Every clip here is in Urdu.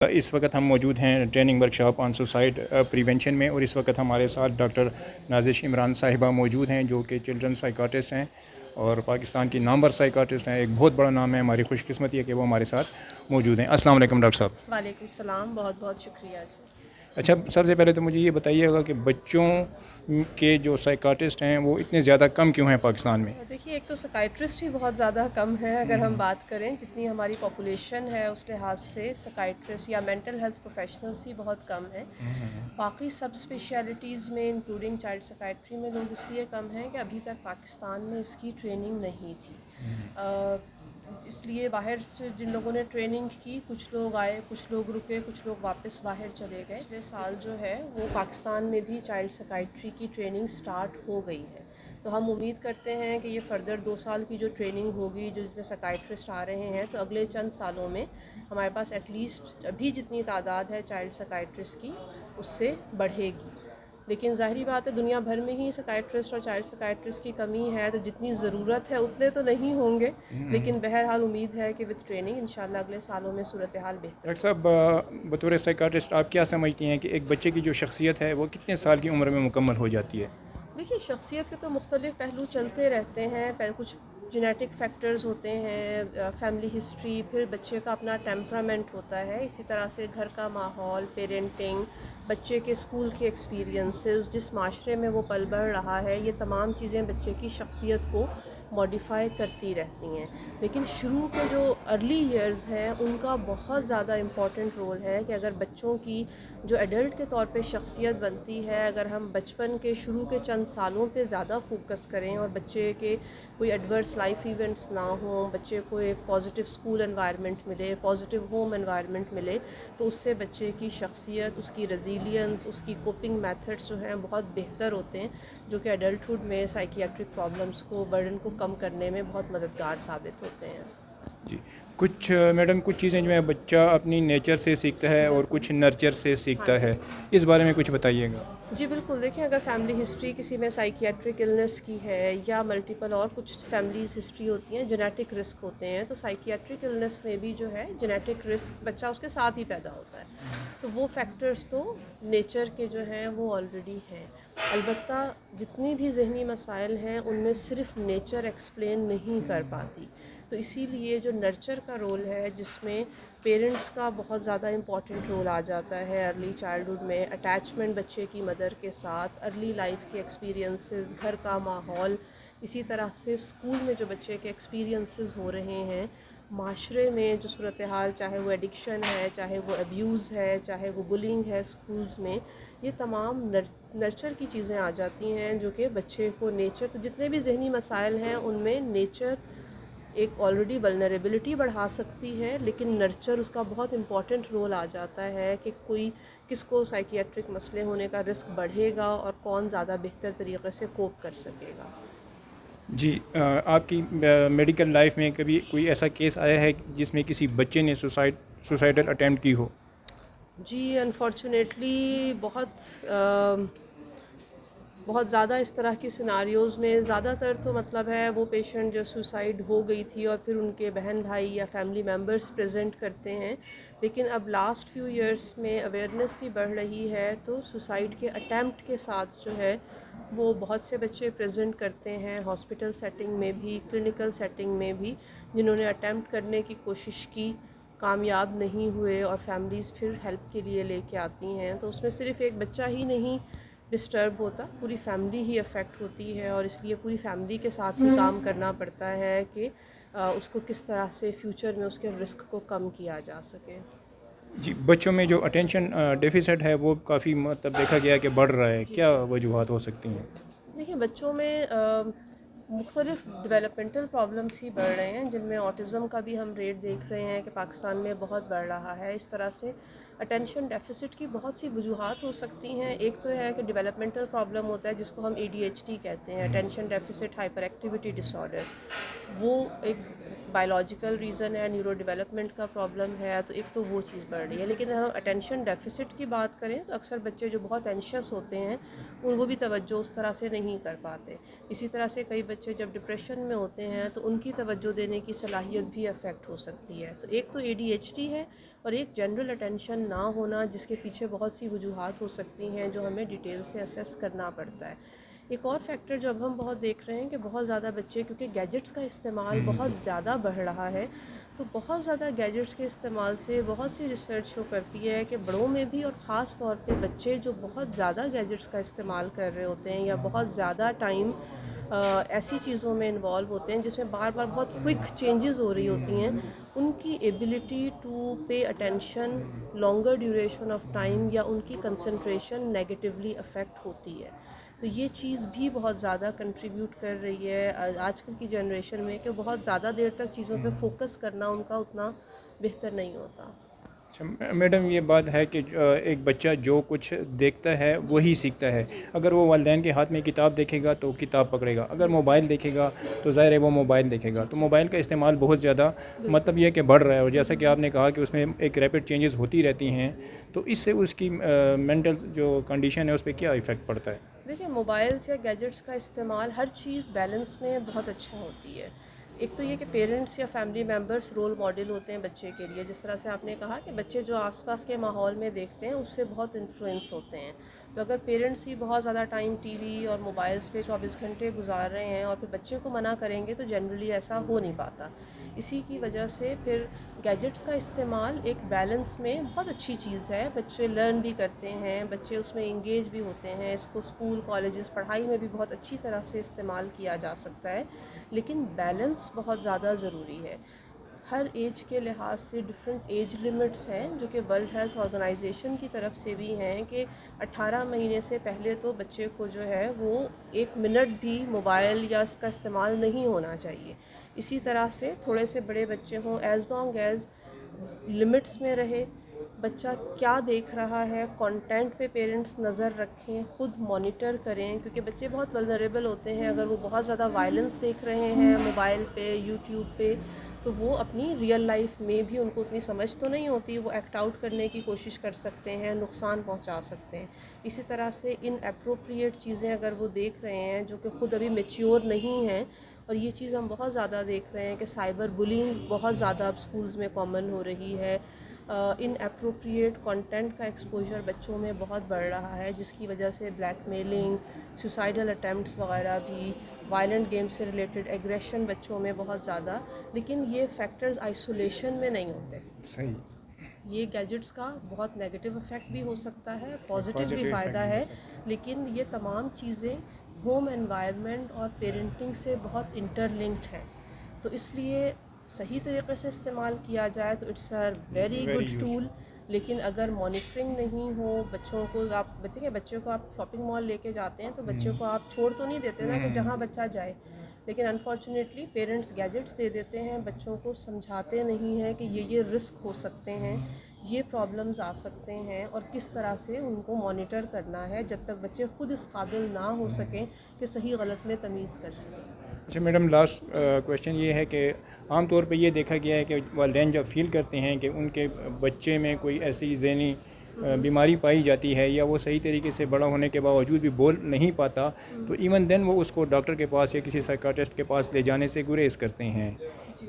اس وقت ہم موجود ہیں ٹریننگ ورکشاپ آن سوسائڈ پریونشن میں، اور اس وقت ہمارے ساتھ ڈاکٹر نازش عمران صاحبہ موجود ہیں جو کہ چلڈرن سائیکاٹرسٹ ہیں اور پاکستان کی نامور سائیکاٹرسٹ ہیں. ایک بہت بڑا نام ہے. ہماری خوش قسمتی ہے کہ وہ ہمارے ساتھ موجود ہیں. السلام علیکم ڈاکٹر صاحب. وعلیکم السلام، بہت بہت شکریہ جی. اچھا، سب سے پہلے تو مجھے یہ بتائیے گا کہ بچوں کے جو سائیکاٹرسٹ ہیں وہ اتنے زیادہ کم کیوں ہیں پاکستان میں؟ دیکھیے، ایک تو سکائٹرسٹ ہی بہت زیادہ کم ہے. اگر ہم بات کریں جتنی ہماری پاپولیشن ہے اس لحاظ سے سکائٹرسٹ یا مینٹل ہیلتھ پروفیشنلس ہی بہت کم ہیں. باقی سب اسپیشلٹیز میں انکلوڈنگ چائلڈ سکائٹری میں لوگ اس لیے کم ہیں کہ ابھی تک پاکستان میں اس کی ٹریننگ نہیں تھی. اس لیے باہر سے جن لوگوں نے ٹریننگ کی، کچھ لوگ آئے، کچھ لوگ رکے، کچھ لوگ واپس باہر چلے گئے. پچھلے سال جو ہے وہ پاکستان میں بھی چائلڈ سکائٹری کی ٹریننگ سٹارٹ ہو گئی ہے. تو ہم امید کرتے ہیں کہ یہ فردر 2 سال کی جو ٹریننگ ہوگی جس میں سکائٹرسٹ آ رہے ہیں، تو اگلے چند سالوں میں ہمارے پاس ایٹ لیسٹ ابھی جتنی تعداد ہے چائلڈ سکائٹرسٹ کی اس سے بڑھے گی. لیکن ظاہری بات ہے دنیا بھر میں ہی سکائٹرسٹ اور چائلڈ سکائٹرسٹ کی کمی ہے، تو جتنی ضرورت ہے اتنے تو نہیں ہوں گے. لیکن بہرحال امید ہے کہ وتھ ٹریننگ انشاءاللہ اگلے سالوں میں صورتحال بہتر. ڈاکٹر صاحب، بطور سائیکاٹرسٹ آپ کیا سمجھتی ہیں کہ ایک بچے کی جو شخصیت ہے وہ کتنے سال کی عمر میں مکمل ہو جاتی ہے؟ دیکھیے، شخصیت کے تو مختلف پہلو چلتے رہتے ہیں. کچھ جینیٹک فیکٹرز ہوتے ہیں، فیملی ہسٹری، پھر بچے کا اپنا ٹیمپرامنٹ ہوتا ہے. اسی طرح سے گھر کا ماحول، پیرنٹنگ، بچے کے اسکول کے ایکسپیرینسز، جس معاشرے میں وہ پل بڑھ رہا ہے، یہ تمام چیزیں بچے کی شخصیت کو موڈیفائی کرتی رہتی ہیں. لیکن شروع کے جو ارلی ایئرز ہیں ان کا بہت زیادہ امپورٹنٹ رول ہے کہ اگر بچوں کی جو ایڈلٹ کے طور پہ شخصیت بنتی ہے، اگر ہم بچپن کے شروع کے چند سالوں پہ زیادہ فوکس کریں اور بچے کے کوئی ایڈورس لائف ایونٹس نہ ہوں، بچے کو ایک پازیٹیو اسکول انوائرمنٹ ملے، پازیٹیو ہوم انوائرمنٹ ملے، تو اس سے بچے کی شخصیت، اس کی ریزیلینس، اس کی کوپنگ میتھڈس جو ہیں بہت بہتر ہوتے ہیں، جو کہ ایڈلٹہڈ میں سائیکیاٹرک پرابلمس کو، برڈن کو کم کرنے میں بہت مددگار ثابت ہوتے ہیں. جی، میڈم کچھ چیزیں جو ہے بچہ اپنی نیچر سے سیکھتا ہے اور کچھ نرچر سے ہاں سیکھتا ہے. جی اس بارے میں کچھ بتائیے گا. جی بالکل. دیکھیں، اگر فیملی ہسٹری کسی میں سائیکیاٹرک النس کی ہے یا ملٹیپل اور کچھ فیملیز ہسٹری ہوتی ہیں، جینیٹک رسک ہوتے ہیں، تو سائیکیاٹرک النس میں بھی جو ہے جینیٹک رسک بچہ اس کے ساتھ ہی پیدا ہوتا ہے. تو وہ فیکٹرز تو نیچر کے جو ہیں وہ آلریڈی ہیں. البتہ جتنی بھی ذہنی مسائل ہیں ان میں صرف نیچر ایکسپلین نہیں کر پاتی. تو اسی لیے جو نرچر کا رول ہے، جس میں پیرنٹس کا بہت زیادہ امپورٹنٹ رول آ جاتا ہے ارلی چائلڈہڈ میں، اٹیچمنٹ بچے کی مدر کے ساتھ، ارلی لائف کے ایکسپیرینسز، گھر کا ماحول، اسی طرح سے اسکول میں جو بچے کے ایکسپیرینسز ہو رہے ہیں، معاشرے میں جو صورتحال، چاہے وہ ایڈکشن ہے، چاہے وہ ابیوز ہے، چاہے وہ بلنگ ہے اسکولز میں، یہ تمام نرچر کی چیزیں آ جاتی ہیں جو کہ بچے کو نیچر، تو جتنے بھی ذہنی مسائل ہیں ان میں نیچر ایک آلریڈی ولنریبلٹی بڑھا سکتی ہے، لیکن نرچر اس کا بہت امپورٹنٹ رول آ جاتا ہے کہ کس کو سائیکیاٹرک مسئلے ہونے کا رسک بڑھے گا اور کون زیادہ بہتر طریقے سے کوپ کر سکے گا. جی، آپ کی میڈیکل لائف میں کبھی کوئی ایسا کیس آیا ہے جس میں کسی بچے نے سوسائڈل اٹیمپٹ کی ہو؟ جی انفارچونیٹلی بہت زیادہ اس طرح کی سیناریوز میں، زیادہ تر تو مطلب ہے وہ پیشنٹ جو سوسائڈ ہو گئی تھی اور پھر ان کے بہن بھائی یا فیملی ممبرس پریزنٹ کرتے ہیں. لیکن اب لاسٹ فیو ایئرس میں اویئرنیس بھی بڑھ رہی ہے، تو سوسائڈ کے اٹیمپٹ کے ساتھ جو ہے وہ بہت سے بچے پریزنٹ کرتے ہیں ہاسپٹل سیٹنگ میں بھی، کلینکل سیٹنگ میں بھی، جنہوں نے اٹیمپٹ کرنے کی کوشش کی، کامیاب نہیں ہوئے، اور فیملیز پھر ہیلپ کے لیے لے کے آتی ہیں. تو اس میں صرف ایک بچہ ہی نہیں ڈسٹرب ہوتا، پوری فیملی ہی افیکٹ ہوتی ہے، اور اس لیے پوری فیملی کے ساتھ ہی کام کرنا پڑتا ہے کہ اس کو کس طرح سے فیوچر میں اس کے رسک کو کم کیا جا سکے. جی، بچوں میں جو اٹینشن ڈیفیسٹ ہے وہ کافی دیکھا گیا کہ بڑھ رہا ہے. جی کیا جی وجوہات ہو سکتی ہیں؟ دیکھیے، بچوں میں مختلف ڈیولپمنٹل پرابلمس ہی بڑھ رہے ہیں، جن میں آٹزم کا بھی ہم ریٹ دیکھ رہے ہیں کہ پاکستان میں بہت بڑھ رہا ہے. اس طرح سے اٹینشن ڈیفیسٹ کی بہت سی وجوہات ہو سکتی ہیں. ایک تو ہے کہ ڈیولپمنٹل پرابلم ہوتا ہے جس کو ہم ADHD کہتے ہیں، اٹینشن ڈیفیسٹ ہائپر ایکٹیویٹی ڈس آرڈر. وہ ایک بائیولوجیکل ریزن ہے، نیورو ڈیولپمنٹ کا پرابلم ہے، تو ایک تو وہ چیز بڑھ رہی ہے. لیکن ہم اٹینشن ڈیفیسٹ کی بات کریں تو اکثر بچے جو بہت اینشیس ہوتے ہیں وہ بھی توجہ اس طرح سے نہیں کر پاتے. اسی طرح سے کئی بچے جب ڈپریشن میں ہوتے ہیں تو ان کی توجہ دینے کی صلاحیت بھی افیکٹ ہو سکتی ہے. تو ایک تو ADHD ہے اور ایک جنرل اٹینشن نہ ہونا، جس کے پیچھے بہت سی وجوہات ہو سکتی ہیں جو ہمیں ڈیٹیل سے اسیس کرنا پڑتا ہے. ایک اور فیکٹر جو اب ہم بہت دیکھ رہے ہیں کہ بہت زیادہ بچے، کیونکہ گیجٹس کا استعمال بہت زیادہ بڑھ رہا ہے، تو بہت زیادہ گیجٹس کے استعمال سے بہت سی ریسرچ شو کرتی ہے کہ بڑوں میں بھی، اور خاص طور پہ بچے جو بہت زیادہ گیجٹس کا استعمال کر رہے ہوتے ہیں یا بہت زیادہ ٹائم ایسی چیزوں میں انوالو ہوتے ہیں جس میں بار بار بہت کوئک چینجز ہو رہی ہوتی ہیں، ان کی ability to pay attention longer duration of time یا ان کی کنسنٹریشن نیگیٹیولی افیکٹ ہوتی ہے. تو یہ چیز بھی بہت زیادہ کنٹریبیوٹ کر رہی ہے آج کل کی جنریشن میں کہ بہت زیادہ دیر تک چیزوں پہ فوکس کرنا ان کا اتنا بہتر نہیں ہوتا. اچھا میڈم، یہ بات ہے کہ ایک بچہ جو کچھ دیکھتا ہے وہی سیکھتا ہے. اگر وہ والدین کے ہاتھ میں کتاب دیکھے گا تو کتاب پکڑے گا، اگر موبائل دیکھے گا تو ظاہر ہے وہ موبائل دیکھے گا. تو موبائل کا استعمال بہت زیادہ مطلب یہ کہ بڑھ رہا ہے، اور جیسا کہ آپ نے کہا کہ اس میں ایک ریپڈ چینجز ہوتی رہتی ہیں، تو اس سے اس کی مینٹل جو کنڈیشن ہے اس پہ کیا ایفیکٹ پڑتا ہے؟ دیکھیں، موبائلس یا گیجٹس کا استعمال ہر چیز بیلنس میں بہت اچھا ہوتی ہے. ایک تو یہ کہ پیرنٹس یا فیملی ممبرس رول ماڈل ہوتے ہیں بچے کے لیے. جس طرح سے آپ نے کہا کہ بچے جو آس پاس کے ماحول میں دیکھتے ہیں اس سے بہت انفلوئنس ہوتے ہیں. تو اگر پیرنٹس ہی بہت زیادہ ٹائم ٹی وی اور موبائلس پہ 24 گھنٹے گزار رہے ہیں اور پھر بچے کو منع کریں گے تو جنرلی ایسا ہو نہیں پاتا. اسی کی وجہ سے پھر گیجٹس کا استعمال ایک بیلنس میں بہت اچھی چیز ہے. بچے لرن بھی کرتے ہیں، بچے اس میں انگیج بھی ہوتے ہیں. اس کو اسکول، کالجز، پڑھائی میں بھی بہت اچھی طرح سے استعمال کیا جا سکتا ہے، لیکن بیلنس بہت زیادہ ضروری ہے. ہر ایج کے لحاظ سے ڈفرینٹ ایج لمٹس ہیں جو کہ ورلڈ ہیلتھ آرگنائزیشن کی طرف سے بھی ہیں کہ 18 مہینے سے پہلے تو بچے کو جو ہے وہ 1 منٹ بھی موبائل یا اس کا استعمال نہیں ہونا چاہیے. اسی طرح سے تھوڑے سے بڑے بچے ہوں، ایز لانگ ایز لمٹس میں رہے. بچہ کیا دیکھ رہا ہے، کانٹینٹ پہ پیرنٹس نظر رکھیں، خود مانیٹر کریں، کیونکہ بچے بہت ولنریبل ہوتے ہیں. اگر وہ بہت زیادہ وائلنس دیکھ رہے ہیں موبائل پہ، یوٹیوب پہ، تو وہ اپنی ریئل لائف میں بھی ان کو اتنی سمجھ تو نہیں ہوتی، وہ ایکٹ آؤٹ کرنے کی کوشش کر سکتے ہیں، نقصان پہنچا سکتے ہیں. اسی طرح سے ان اپروپریٹ چیزیں اگر وہ دیکھ رہے ہیں جو کہ خود ابھی میچیور نہیں ہیں، اور یہ چیز ہم بہت زیادہ دیکھ رہے ہیں کہ سائبر بلینگ بہت زیادہ اب اسکولز میں کامن ہو رہی ہے. ان اپروپریٹ کنٹینٹ کا ایکسپوجر بچوں میں بہت بڑھ رہا ہے، جس کی وجہ سے بلیک میلنگ، سوسائڈل اٹیمپٹس وغیرہ بھی، وائلنٹ گیم سے ریلیٹڈ ایگریشن بچوں میں بہت زیادہ. لیکن یہ فیکٹرز آئسولیشن میں نہیں ہوتے. صحیح. یہ گیجٹس کا بہت نیگیٹو افیکٹ بھی ہو سکتا ہے، پازیٹیو بھی پازیٹیو فائدہ افیکٹ بھی ہو ہے، سکتا ہے. لیکن یہ تمام چیزیں ہوم انوائرمنٹ اور پیرنٹنگ سے بہت انٹر لنکڈ ہیں. تو اس لیے صحیح طریقے سے استعمال کیا جائے تو it's a very very good tool. Useful. لیکن اگر مانیٹرنگ نہیں ہو، بچوں کو آپ دیکھیں، بچوں کو آپ شاپنگ مال لے کے جاتے ہیں تو بچوں کو آپ چھوڑ تو نہیں دیتے نا کہ جہاں بچہ جائے، لیکن انفارچونیٹلی پیرنٹس گیجٹس دے دیتے ہیں، بچوں کو سمجھاتے نہیں ہیں کہ یہ رسک ہو سکتے ہیں، یہ پرابلمز آ سکتے ہیں، اور کس طرح سے ان کو مانیٹر کرنا ہے جب تک بچے خود اس قابل نہ ہو سکیں کہ صحیح غلط میں تمیز کر سکیں. اچھا میڈم، لاسٹ کویشچن یہ ہے کہ عام طور پہ یہ دیکھا گیا ہے کہ والدین جب فیل کرتے ہیں کہ ان کے بچے میں کوئی ایسی ذہنی بیماری پائی جاتی ہے یا وہ صحیح طریقے سے بڑا ہونے کے باوجود بھی بول نہیں پاتا، تو ایون دین وہ اس کو ڈاکٹر کے پاس یا کسی سائیکاٹرسٹ کے پاس لے جانے سے گریز کرتے ہیں.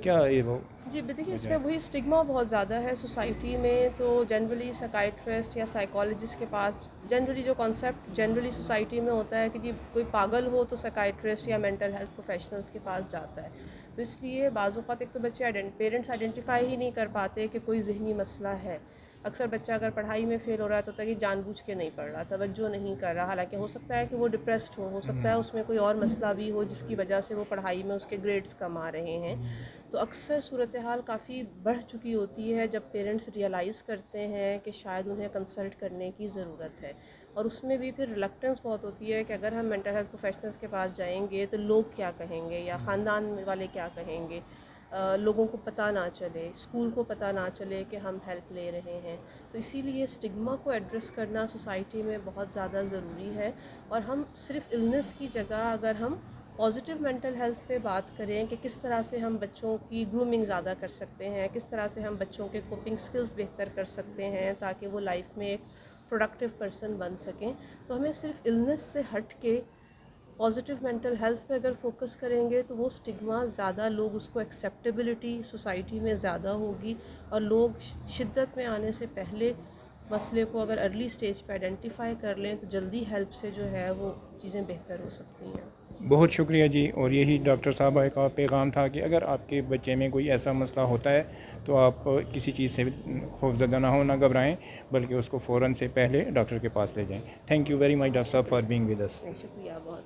کیا یہ وہ جی دیکھیے، اس میں وہی اسٹگما بہت زیادہ ہے سوسائٹی میں. تو جنرلی سائیکائٹرسٹ یا سائیکالوجسٹ کے پاس جنرلی جو کانسیپٹ جنرلی سوسائٹی میں ہوتا ہے کہ جی کوئی پاگل ہو تو سائیکائٹرسٹ یا مینٹل ہیلتھ پروفیشنلس کے پاس جاتا ہے. تو اس لیے بعض اوقات ایک تو بچے پیرنٹس آئیڈینٹیفائی ہی نہیں کر پاتے کہ کوئی ذہنی مسئلہ ہے. اکثر بچہ اگر پڑھائی میں فیل ہو رہا ہے تو کہ جان بوجھ کے نہیں پڑھ رہا، توجہ نہیں کر رہا، حالانکہ ہو سکتا ہے کہ وہ ڈپریسڈ ہو سکتا ہے اس میں کوئی اور مسئلہ بھی ہو جس کی وجہ سے وہ پڑھائی میں اس کے گریڈز کم آ رہے ہیں. تو اکثر صورتحال کافی بڑھ چکی ہوتی ہے جب پیرنٹس ریئلائز کرتے ہیں کہ شاید انہیں کنسلٹ کرنے کی ضرورت ہے. اور اس میں بھی پھر ریلکٹنس بہت ہوتی ہے کہ اگر ہم مینٹل ہیلتھ پروفیشنلس کے پاس جائیں گے تو لوگ کیا کہیں گے یا خاندان والے کیا کہیں گے، لوگوں کو پتہ نہ چلے، اسکول کو پتہ نہ چلے کہ ہم ہیلپ لے رہے ہیں. تو اسی لیے اسٹگما کو ایڈریس کرنا سوسائٹی میں بہت زیادہ ضروری ہے. اور ہم صرف النس کی جگہ اگر ہم پازیٹیو مینٹل ہیلتھ پہ بات کریں کہ کس طرح سے ہم بچوں کی گرومنگ زیادہ کر سکتے ہیں، کس طرح سے ہم بچوں کے کوپنگ سکلز بہتر کر سکتے ہیں تاکہ وہ لائف میں ایک پروڈکٹیو پرسن بن سکیں، تو ہمیں صرف النس سے ہٹ کے پازیٹیو مینٹل ہیلتھ پہ اگر فوکس کریں گے تو وہ اسٹگما زیادہ، لوگ اس کو ایکسیپٹیبلٹی سوسائٹی میں زیادہ ہوگی، اور لوگ شدت میں آنے سے پہلے مسئلے کو اگر ارلی سٹیج پہ آئیڈینٹیفائی کر لیں تو جلدی ہیلپ سے جو ہے وہ چیزیں بہتر ہو سکتی ہیں۔ بہت شکریہ جی، اور یہی ڈاکٹر صاحبہ کا پیغام تھا کہ اگر آپ کے بچے میں کوئی ایسا مسئلہ ہوتا ہے تو آپ کسی چیز سے خوفزدہ نہ ہو، نہ گھبرائیں، بلکہ اس کو فوراً سے پہلے ڈاکٹر کے پاس لے جائیں۔ Thank you very much doctor صاحب فار بینگ ود اس۔ شکریہ بہت۔